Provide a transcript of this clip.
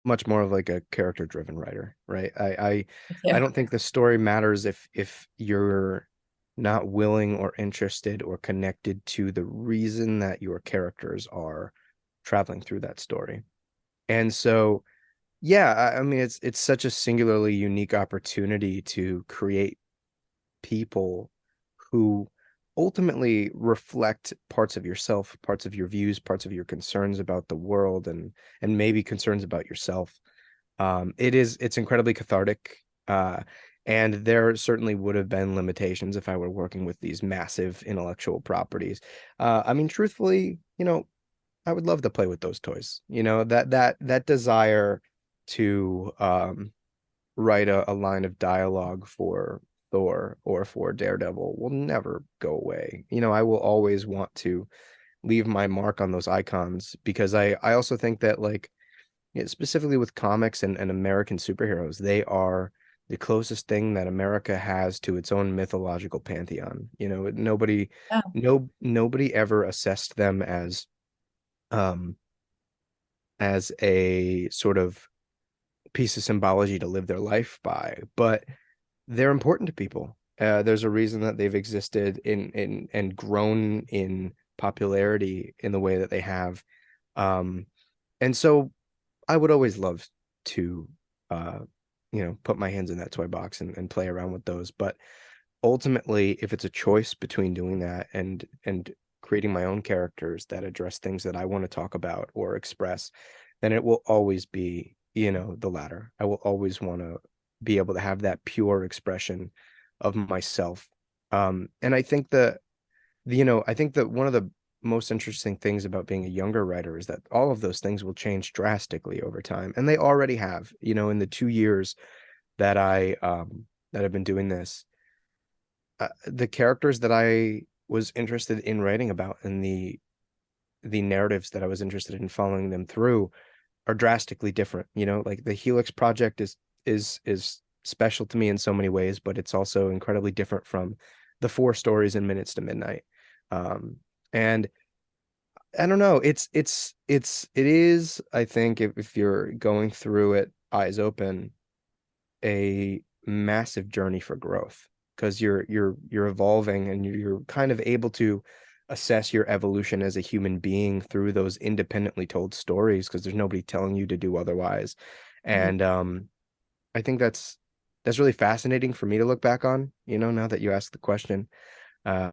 much more of like a character driven writer, right? I Yeah. don't think the story matters if you're not willing or interested or connected to the reason that your characters are traveling through that story. And so, yeah, I mean, it's such a singularly unique opportunity to create people who ultimately reflect parts of yourself, parts of your views, parts of your concerns about the world, and maybe concerns about yourself. It's incredibly cathartic. And there certainly would have been limitations if I were working with these massive intellectual properties. I mean, truthfully, I would love to play with those toys. That desire to write a line of dialogue for Thor or for Daredevil will never go away. I will always want to leave my mark on those icons because I also think that like specifically with comics and American superheroes, they are the closest thing that America has to its own mythological pantheon. Yeah. Nobody ever assessed them um as a sort of piece of symbology to live their life by, but they're important to people. There's a reason that they've existed in and grown in popularity in the way that they have. Um, and so I would always love to, uh, put my hands in that toy box and play around with those. But ultimately, if it's a choice between doing that and creating my own characters that address things that I want to talk about or express, then it will always be, the latter. I will always want to be able to have that pure expression of myself. And I think that one of the most interesting things about being a younger writer is that all of those things will change drastically over time. And they already have, in the 2 years that I've been doing this. The characters that I was interested in writing about and the narratives that I was interested in following them through are drastically different. Like the Helix Project is special to me in so many ways, but it's also incredibly different from the four stories in Minutes to Midnight. And I don't know, it is, I think if you're going through it eyes open, a massive journey for growth because you're evolving and you're kind of able to assess your evolution as a human being through those independently told stories because there's nobody telling you to do otherwise. Mhm. And I think that's really fascinating for me to look back on, now that you asked the question.